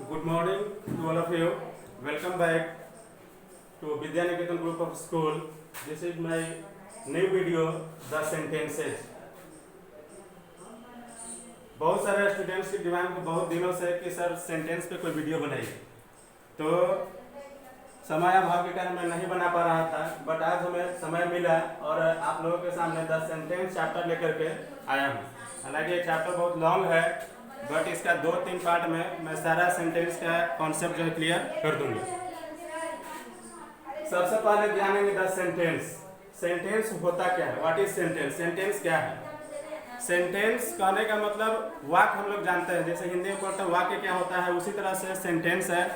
Good morning to all of you. Welcome back to Vidya Niketan Group of School. This is my new video, The Sentences. बहुत सारे students की demand को बहुत दिनों से कि सर सेंटेंस पे कोई वीडियो बनाइए, तो समय अभाव के कारण मैं नहीं बना पा रहा था, बट आज हमें समय मिला और आप लोगों के सामने 10 सेंटेंस चैप्टर लेकर के आया हूँ। हालांकि ये चैप्टर बहुत लॉन्ग है, बट इसका 2-3 पार्ट में मैं सारा सेंटेंस का कॉन्सेप्ट जो है क्लियर कर दूंगा। सबसे पहले जानेंगे 10 सेंटेंस। सेंटेंस होता क्या है? What is sentence? सेंटेंस क्या है? सेंटेंस कहने का मतलब वाक्य हम लोग जानते हैं, जैसे हिंदी में पढ़ते हैं वाक्य क्या होता है, उसी तरह से सेंटेंस है।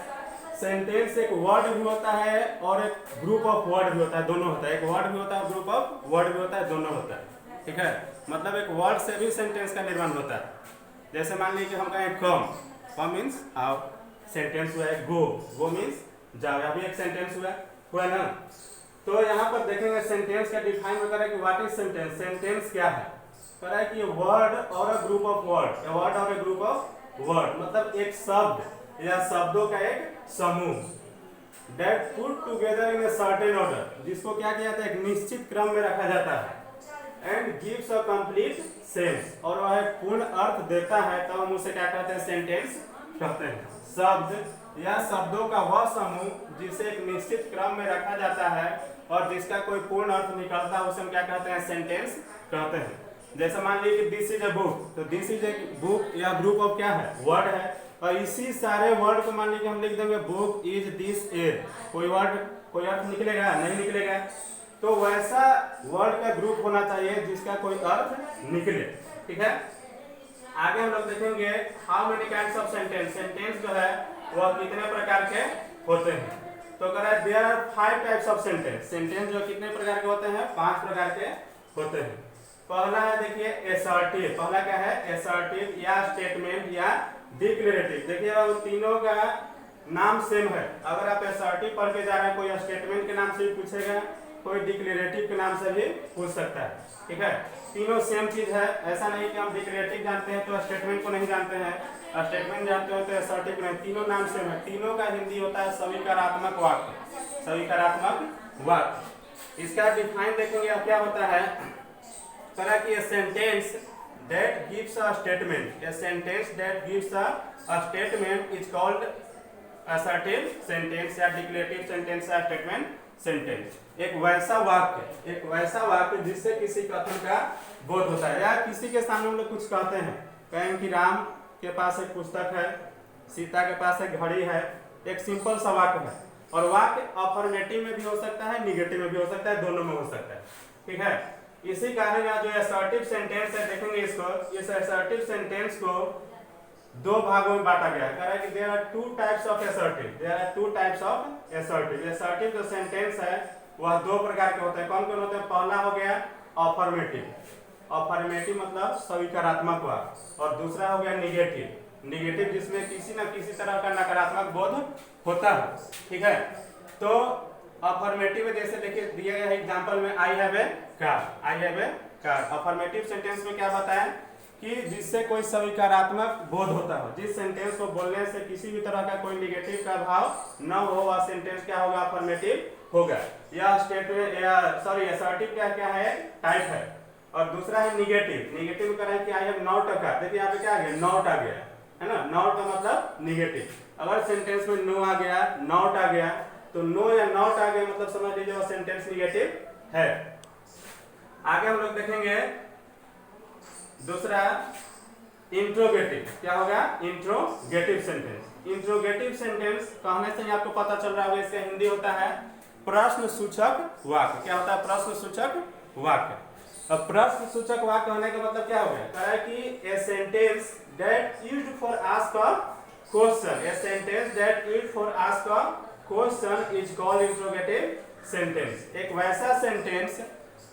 सेंटेंस एक वर्ड भी होता है और एक ग्रुप ऑफ वर्ड भी होता है, दोनों होता है। एक वर्ड भी होता है, ग्रुप ऑफ वर्ड भी होता है, दोनों होता है। ठीक है, मतलब एक वर्ड से भी सेंटेंस का निर्माण होता है। जैसे मान लीजिए हम कहें कम, कम मीन्स आओ, सेंटेंस हुआ है। गो, गो मीन्स जाओ, यहाँ भी एक सेंटेंस हुआ ना। तो यहाँ पर देखेंगे सेंटेंस का डिफाइन वगैरह कि व्हाट इज सेंटेंस। सेंटेंस क्या है? कह रहा है कि वर्ड और a group of word, a word और ए ग्रुप ऑफ वर्ड, मतलब एक शब्द या शब्दों का एक समूह, that put together in a certain order, जिसको क्या किया जाता है, एक निश्चित क्रम में रखा जाता है, and gives a complete sense, और वह एक पूर्ण अर्थ देता है, तो हम उसे क्या कहते हैं? सेंटेंस कहते हैं। शब्द या शब्दों का वह समूह जिसे एक निश्चित क्रम में रखा जाता है और जिसका कोई पूर्ण अर्थ निकलता है, उसे हम क्या कहते हैं? सेंटेंस कहते हैं। जैसे मान लीजिए कि दिस इज अ बुक, तो दिस इज ए बुक या ग्रुप ऑफ क्या है? वर्ड है, और इसी सारे वर्ड को मान लीजिए हम लिख देंगे बुक इज दिस ए, कोई वर्ड, कोई अर्थ निकलेगा? नहीं निकलेगा। तो वैसा वर्ड का ग्रुप होना चाहिए जिसका कोई अर्थ निकले। ठीक है, आगे हम लोग देखेंगे how many kinds of sentence. Sentence जो है वह कितने प्रकार के होते हैं। तो कह रहा है there are 5 types of sentence. Sentence जो कितने प्रकार के होते हैं? 5 प्रकार के होते हैं। पहला है, देखिए, एसर्टिव। पहला क्या है? एसर्टिव या स्टेटमेंट या डिक्लेरेटिव। देखिए वो तीनों का नाम सेम है। अगर आप एसर्टिव पढ़ के जा रहे हैं, कोई स्टेटमेंट के नाम से भी पूछेगा, कोई डिक्लेरेटिव के नाम से भी पूछ सकता है। ठीक है, तीनों सेम चीज है। ऐसा नहीं कि हम डिक्लेरेटिव जानते हैं तो स्टेटमेंट को नहीं जानते हैं, स्टेटमेंट जानते हो तो एसर्टिव नहीं। तीनों नाम सेम है। तीनों का हिंदी होता है स्वीकारात्मक वाक्य। स्वीकारात्मक वाक्य, इसका डिफाइन देखेंगे अब क्या होता है। तरह की sentence that gives a statement, a sentence that gives a statement is called assertive sentence या डिक्लेरेटिव सेंटेंस या स्टेटमेंट सेंटेंस। एक वैसा वाक्य जिससे किसी कथन का बोध होता है, या किसी के सामने हम लोग कुछ कहते हैं, कहें कि राम के पास एक पुस्तक है, सीता के पास एक घड़ी है। एक सिंपल सा वाक्य है, और वाक्य अफर्मेटिव में भी हो सकता है, निगेटिव में भी हो सकता है, दोनों में हो सकता है। ठीक है, इसी कारण जो असर्टिव सेंटेंस है, देखेंगे इसको, इस असर्टिव सेंटेंस को 2 भागों में बांटा गया है। कह रहा है कि there are 2 types of assertive. There are 2 types of assertive. Assertive जो सेंटेंस है वह 2 प्रकार के होते हैं। कौन कौन होते हैं? पहला हो गया अफर्मेटिव। अफर्मेटिव मतलब स्वीकारात्मक वाक्य, और दूसरा हो गया निगेटिव। निगेटिव जिसमें किसी न किसी तरह का नकारात्मक बोध होता है। ठीक है, तो अफर्मेटिव में जैसे देखिए दिया गया है एग्जांपल में, I have a car, I have a car. Affirmative sentence में क्या बताएं कि जिससे कोई स्वीकारात्मक बोध होता हो, जिस सेंटेंस को बोलने से किसी भी तरह का कोई निगेटिव का भाव न हो, वह सेंटेंस क्या होगा? अफर्मेटिव होगा। या स्टेटमेंट या सॉरी असर्टिव क्या है? टाइप है। और दूसरा है निगेटिव। निगेटिव का है कि I have not a car. देखिए यहाँ पे क्या आ गया? नॉट आ गया है ना। नॉट का मतलब निगेटिव। अगर सेंटेंस में नो आ गया, नॉट आ गया, तो नो या नॉट आ गया मतलब समझ लीजिए वह सेंटेंस निगेटिव है। आगे हम लोग देखेंगे दूसरा इंट्रोगेटिव। क्या होगा? Interrogative sentence. इंट्रोगेटिव सेंटेंस कहने से ही आपको पता चल रहा होगा, इसका हिंदी होता है प्रश्न सूचक वाक्य। क्या होता है? प्रश्न सूचक वाक्य। अब प्रश्न सूचक वाक्य होने का मतलब क्या हो गया? कह रहा है कि a sentence that used for ask a question, a sentence that used for ask a question is called interrogative sentence. एक वैसा सेंटेंस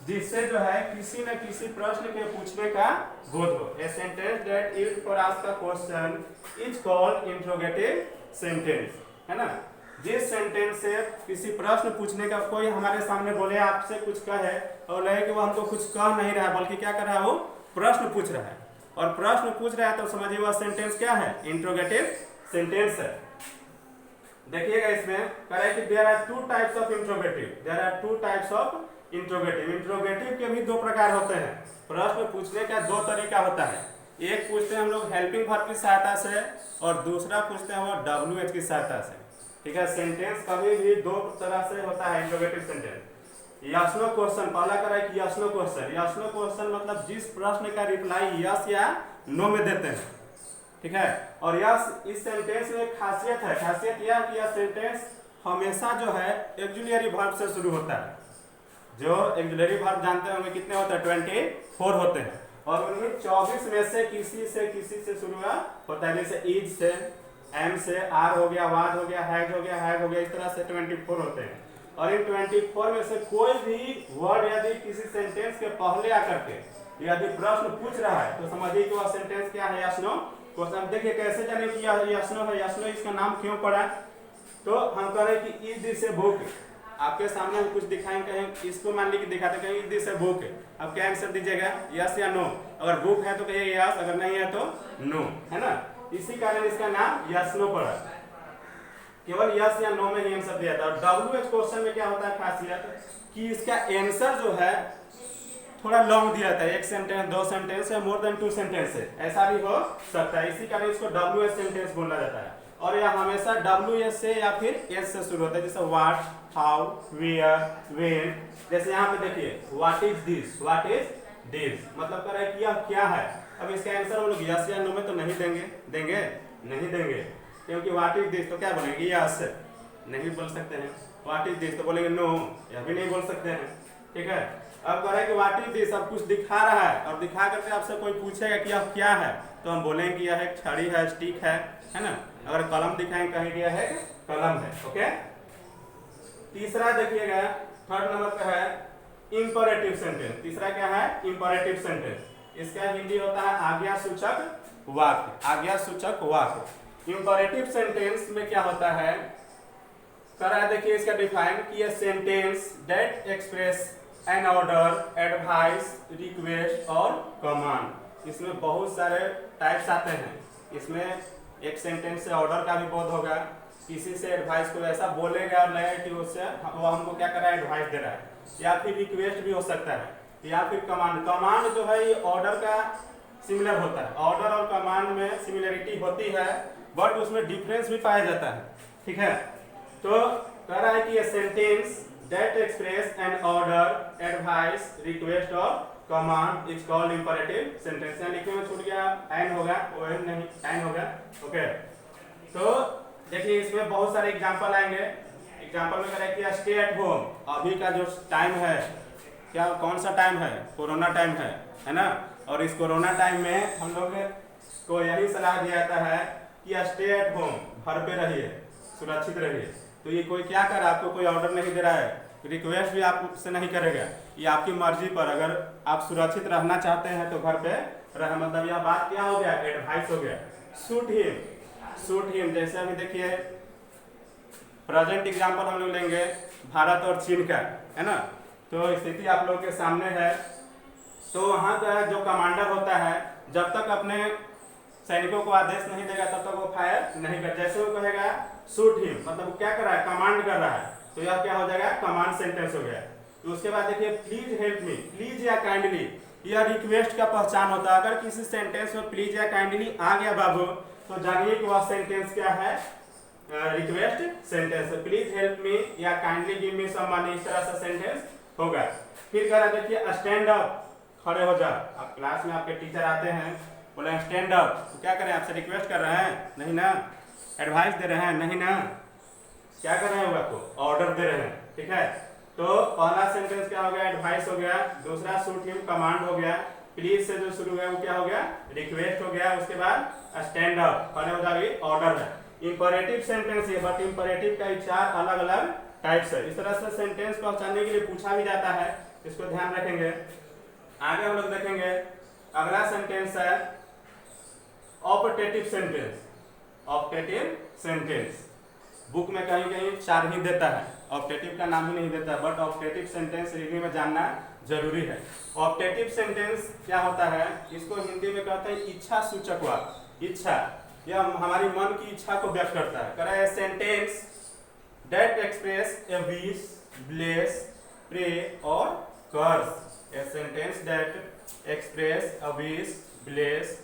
जिससे जो है किसी न किसी प्रश्न के पूछने का बोध हो। A sentence that used for ask a question is called interrogative sentence, है ना। जिस सेंटेंस से किसी प्रश्न पूछने का, कोई हमारे सामने बोले आपसे कुछ कहे और लगे कि वो हमको कुछ कह नहीं रहा है, बल्कि क्या कर रहा है? वो प्रश्न पूछ रहा है, और प्रश्न पूछ रहा है तो समझिए वह सेंटेंस क्या है? इंट्रोगेटिव सेंटेंस है। देखिएगा इसमें करे कि there are two types of interrogative, there are two types of interrogative. Interrogative के भी दो प्रकार होते हैं। प्रश्न पूछने का दो तरीका होता है, एक पूछते हैं हम लोग हेल्पिंग वर्ब की सहायता से और दूसरा पूछते हैं वो WH की सहायता से। ठीक है, सेंटेंस कभी भी दो तरह से होता है interrogative sentence. Yes no question, पहला करा है कि yes no question. Yes no question मतलब जिस प्रश्न का रिप्लाई यस या नो में देते हैं। ठीक है, और यस इस सेंटेंस में खासियत है, खासियत यह है कि यह सेंटेंस हमेशा जो है ऑक्सिलियरी वर्ब से शुरू होता है। जो ऑक्सिलियरी वर्ब जानते होंगे कितने होते हैं, 24 होते हैं, और उन्हीं 24 में से किसी से शुरू होता है। जैसे इज से, एम से, आर हो गया, वाज हो गया, हैज हो गया, हैव हो गया, इस तरह से 24 होते हैं। और इन 24 में से कोई भी वर्ड यदि किसी सेंटेंस के पहले आकर के यदि प्रश्न पूछ रहा है तो समझिए कि वह सेंटेंस क्या है, यस नो क्वेश्चन। देखिए कैसे जाने कि यस नो है, यस नो इसका नाम क्यों पड़ा, तो हम कह रहे हैं कि इज दिस ए बुक। आपके सामने हम कुछ दिखाएंगे, कहीं इसको मान लीजिए दिखाते कहीं इज दिस ए बुक, अब क्या आंसर दीजिएगा, यस या नो। अगर बुक है तो कहिए यस, अगर नहीं है तो नो, है ना। इसी कारण इसका नाम यस नो पड़ा, केवल यस या नो में ही आंसर दिया था। और WH क्वेश्चन में क्या होता है खासियत कि इसका आंसर जो है थोड़ा लॉन्ग दिया था, एक सेंटेंस, दो सेंटेंस या मोर देन 2 सेंटेंस है, ऐसा भी हो सकता है। इसी कारण इसको WH सेंटेंस बोला जाता है। और यह हमेशा WH से या फिर S से शुरू होता है, जैसे व्हाट, हाउ, वेयर, व्हेन। जैसे यहाँ पे देखिए what is this, what is this मतलब कर रहा है कि यह क्या है। अब इसका आंसर हम लोग यस या नो में तो नहीं देंगे, नहीं देंगे, क्योंकि व्हाट इज दिस तो क्या बोलेंगे, यस, नहीं बोल सकते हैं। व्हाट इज दिस तो बोलेंगे नो, यह भी नहीं बोल सकते हैं। ठीक है, अब कह रहे हैं कि व्हाट इज दिस, अब कुछ दिखा रहा है और दिखा करके आपसे कोई पूछेगा कि यह क्या है, तो हम बोलेंगे कि यह एक छड़ी है, स्टिक है ना। अगर कलम दिखाएंगे कहेंगे यह है कलम है। ओके, तीसरा देखिएगा, थर्ड नंबर पे है इंपरेटिव सेंटेंस। तीसरा क्या है, इंपरेटिव सेंटेंस। इसका हिंदी होता है आज्ञा सूचक वाक्य, आज्ञा सूचक वाक्य। इंपरेटिव सेंटेंस में क्या होता है, करा देखिए इसका डिफाइन कि sentence that express an order, advice, request और कमांड। इसमें बहुत सारे टाइप्स आते हैं। इसमें एक सेंटेंस से ऑर्डर का भी बोध होगा, किसी से एडवाइस को ऐसा बोलेगा और लगेगा कि उससे वो हमको क्या कर रहा है, एडवाइस दे रहा है, या फिर रिक्वेस्ट भी हो सकता है, या फिर कमांड। कमांड जो है ये ऑर्डर का सिमिलर होता है, ऑर्डर और कमांड में सिमिलरिटी होती है बट उसमें डिफरेंस भी पाया जाता है। ठीक है, तो कह रहा है कि ये sentence that express an order, advice, request और command is called imperative sentence. यहाँ लिखने में छूट गया, एन होगा, ओ एन नहीं, एन होगा। ओके, तो देखिए इसमें बहुत सारे एग्जांपल आएंगे। एग्जांपल में कह रहा है कि स्टे एट होम। अभी का जो टाइम है, क्या कौन सा टाइम है, कोरोना टाइम है ना। और इस कोरोना टाइम में हम लोग को यही सलाह दिया जाता है कि स्टे एट होम, घर पे रहिए, सुरक्षित रहिए। तो ये कोई क्या कर रहा है, आपको कोई ऑर्डर नहीं दे रहा है, रिक्वेस्ट भी आपसे नहीं करेगा, ये आपकी मर्जी पर। अगर आप सुरक्षित रहना चाहते हैं तो घर पे रह, मतलब यह बात क्या हो गया, एडवाइस हो गया। सूट हिम, जैसे अभी देखिए प्रेजेंट एग्जांपल हम लोग लेंगे भारत और चीन का, है ना। तो स्थिति आप लोग के सामने है। तो वहाँ का जो कमांडर होता है जब तक अपने सैनिकों को आदेश नहीं देगा तब तक वो फायर नहीं कर। जैसे वो कहेगा शूट हिम, मतलब वो क्या कर रहा है, कमांड कर रहा है, तो यह क्या हो जाएगा, कमांड सेंटेंस हो गया। तो उसके बाद देखिए प्लीज हेल्प मी, प्लीज या काइंडली, यह रिक्वेस्ट का पहचान होता है। अगर किसी सेंटेंस में प्लीज या काइंडली आ गया बाबू, तो जानिए कि वह सेंटेंस क्या है, request sentence. Please help me या kindly give me some money, इस तरह से सेंटेंस होगा। फिर कह रहा देखिए स्टैंड अप, खड़े हो जा। अब क्लास में आपके टीचर आते हैं, बोले स्टैंड अप, तो क्या करें, आपसे रिक्वेस्ट कर रहे हैं, नहीं ना, एडवाइस दे रहे हैं, नहीं ना, क्या कर रहे हैं, आपको ऑर्डर दे रहे हैं। ठीक है, तो पहला सेंटेंस क्या हो गया, एडवाइस हो गया। दूसरा शूट हिम, कमांड हो गया। प्लीज से जो शुरू हुआ वो क्या हो गया, रिक्वेस्ट हो गया। उसके बाद स्टैंड अप, खड़े हो जाओगे, ऑर्डर है। इंपरेटिव सेंटेंस है, बट इंपरेटिव का 4 अलग अलग टाइप्स है। इस तरह से सेंटेंस पहचानने के लिए पूछा भी जाता है, इसको ध्यान रखेंगे। आगे हम लोग देखेंगे अगला सेंटेंस है optative sentence. Optative sentence book में कहीं कहीं 4 ही देता है, ऑप्टेटिव का नाम ही नहीं देता, बट ऑप्टेटिव सेंटेंस रीडिंग में जानना जरूरी है। ऑप्टेटिव सेंटेंस क्या होता है, इसको हिंदी में कहते हैं इच्छा सूचक वाक्य। इच्छा, यह हमारी मन की इच्छा को व्यक्त करता है। कह रहा है sentence that express a wish, bless, pray or curse. A sentence that express a wish, bless,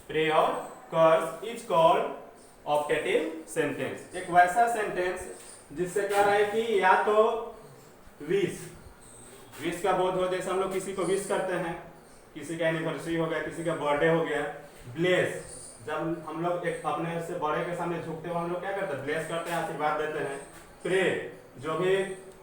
pray or curse is called optative sentence. एक वैसा सेंटेंस जिससे कह रहा है कि या तो विश का बोध हो, जैसे हम लोग किसी को विश करते हैं, किसी का एनिवर्सरी हो गया, किसी का बर्थडे हो गया। ब्लेस, जब हम लोग एक अपने से बड़े के सामने झुकते हुए हम लोग क्या करते हैं, ब्लेस करते हैं, आशीर्वाद देते हैं। प्रे, जो भी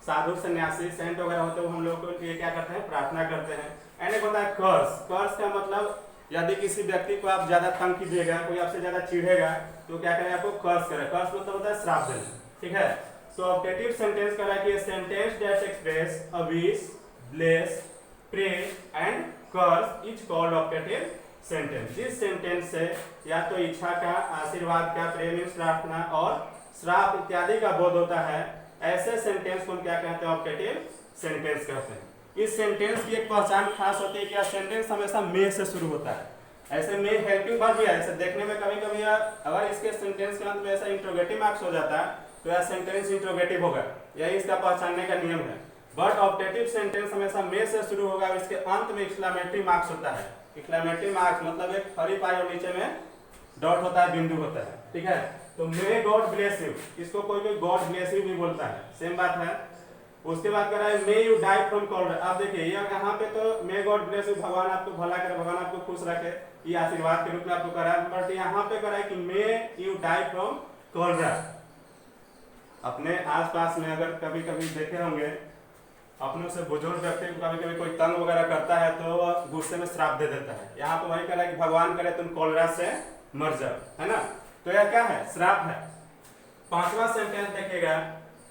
साधु सन्यासी सेंट वगैरह होते हैं हम लोग को ये क्या करते हैं, प्रार्थना करते हैं। एंड एक होता है कर्स। कर्स का मतलब यदि किसी व्यक्ति को आप ज्यादा तंग कीजिएगा, कोई आपसे ज्यादा चिढ़ेगा तो क्या करें, आपको कर्स करें। कर्स मतलब होता है श्राप देना, ठीक है। तो ऑप्टेटिव सेंटेंस कह रहा है कि sentence that express a wish, bless, pray and curse is called optative sentence. जिस सेंटेंस से या तो इच्छा का, आशीर्वाद का, प्रेम प्रार्थना और श्राप इत्यादि का बोध होता है, ऐसे सेंटेंस को हम क्या कहते हैं, ऑप्टेटिव सेंटेंस कहते हैं। इस सेंटेंस की एक पहचान खास होती है कि यह सेंटेंस हमेशा मे से शुरू होता है। ऐसे मे हेल्पिंग वर्ब भी है, ऐसे देखने में कभी कभी अगर इसके सेंटेंस के अंत में ऐसा इंट्रोगेटिव मार्क्स हो जाता है तो यह सेंटेंस इंट्रोगेटिव होगा, यही इसका पहचानने का नियम है। बट ऑप्टेटिव सेंटेंस हमेशा मे से शुरू होगा और इसके अंत में एक्सक्लेमेटरी मार्क्स होता है। एक्सक्लेमेटरी मार्क्स मतलब एक खड़ी पाई और नीचे में डॉट होता है, बिंदु होता है, ठीक है। तो मे गॉड ब्लेस यू, इसको कोई भी गॉड ब्लेस यू भी बोलता है, सेम बात है। उसके बाद कह रहा है may you die from cold. आप देखिए यहाँ पे तो मे गॉड ब्लेस यू, भगवान आपको भला करे, भगवान आपको खुश रखे, ये आशीर्वाद के रूप में आपको कह रहा है। बट यहाँ पे कह रहा है कि may you die from cold. अपने आसपास में अगर कभी कभी देखे होंगे, अपनों से बुजुर्ग व्यक्ति को कभी कभी कोई तंग वगैरह करता है तो गुस्से में श्राप दे देता है। यहाँ पे वही कह रहा है कि भगवान करे तुम कोलरा से मर जाओ, है ना। तो यह क्या है, श्राप है। पांचवा सेंटेंस देखिएगा,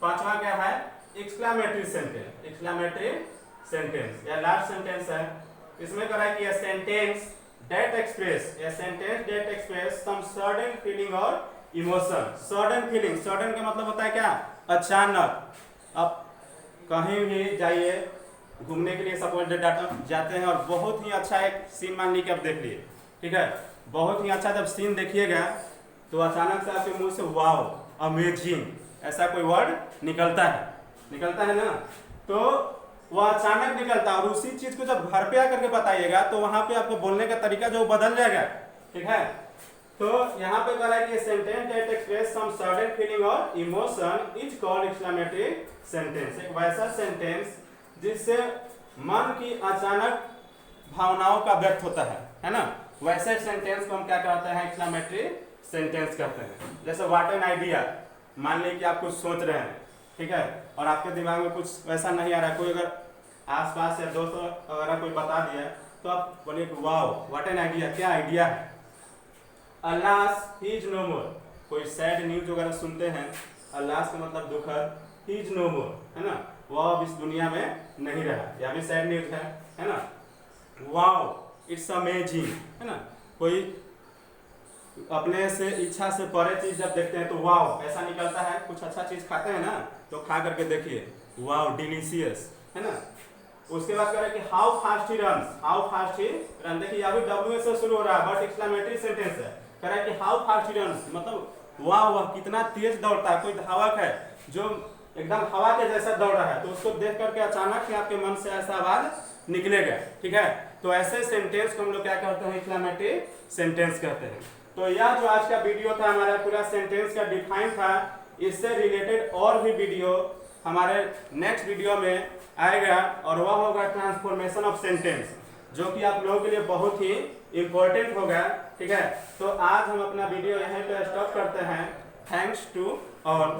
पांचवा क्या है, एक्सक्लेमेटरी सेंटेंस। एक्सक्लेमेटरी सेंटेंस या लास्ट सेंटेंस है। इसमें कह रहा है कि a sentence that express some sudden feeling और इमोशन। सडन फीलिंग, सडन का मतलब होता है क्या, अचानक। अब कहीं भी जाइए घूमने के लिए, सपोज जाते हैं और बहुत ही अच्छा एक सीन मान लीजिए आप देख लिए, ठीक है। बहुत ही अच्छा जब सीन देखिएगा तो अचानक से आपके मुंह से वाओ, अमेजिंग, ऐसा कोई वर्ड निकलता है ना। तो वह अचानक निकलता है और उसी चीज को जब घर पे आकर के बताइएगा तो वहां पे आपको बोलने का तरीका जो बदल जाएगा, ठीक है। तो यहाँ पे कह रहा है कि sentence that express some sudden feeling और emotion is called exclamatory sentence. एक वैसा सेंटेंस जिससे मन की अचानक भावनाओं का व्यक्त होता है ना, वैसे सेंटेंस को हम क्या कहते हैं, एक्सक्लेमेटरी सेंटेंस कहते हैं। जैसे व्हाट एन आइडिया, मान लीजिए कि आप कुछ सोच रहे हैं, ठीक है, और आपके दिमाग में कुछ वैसा नहीं आ रहा है, कोई अगर आसपास या दोस्त अगर कोई बता दिया तो आप बोलिए कि वाओ व्हाट एन आइडिया, क्या आइडिया है। अलास ही इज नो मोर, कोई सैड न्यूज वगैरह सुनते हैं, अलास का मतलब दुखद, ही इज नो मोर, है ना, वह अब इस दुनिया में नहीं रहा, यह भी सैड न्यूज है ना। वाओ इट्स अमेजिंग, है ना, कोई अपने से इच्छा से परे चीज जब देखते हैं तो वाओ ऐसा निकलता है। कुछ अच्छा चीज खाते हैं ना तो खा करके देखिए, वाओ डिलीशियस, है ना। उसके बाद कह रहे हैं कि how fast he runs, how fast he run. देखिए अभी डब्ल्यू से शुरू हो रहा है बट एक्सक्लेमेटरी सेंटेंस है। कह रहा है कि हाउ फास्ट ही रन्स, मतलब वाह वह कितना तेज दौड़ता है। कोई धावक है जो एकदम हवा के जैसा दौड़ रहा है तो उसको देख करके अचानक ही आपके मन से ऐसा आवाज निकलेगा, ठीक है। तो ऐसे सेंटेंस को हम लोग क्या कहते हैं, एक्सक्लेमेटरी सेंटेंस कहते हैं। तो यह जो आज का वीडियो था हमारा पूरा सेंटेंस का डिफाइन था। इससे रिलेटेड और भी वीडियो हमारे नेक्स्ट वीडियो में आएगा और वह होगा ट्रांसफॉर्मेशन ऑफ सेंटेंस, जो कि आप लोगों के लिए बहुत ही इंपॉर्टेंट होगा, ठीक है। तो आज हम अपना वीडियो यहीं पे स्टॉप करते हैं। Thanks to all.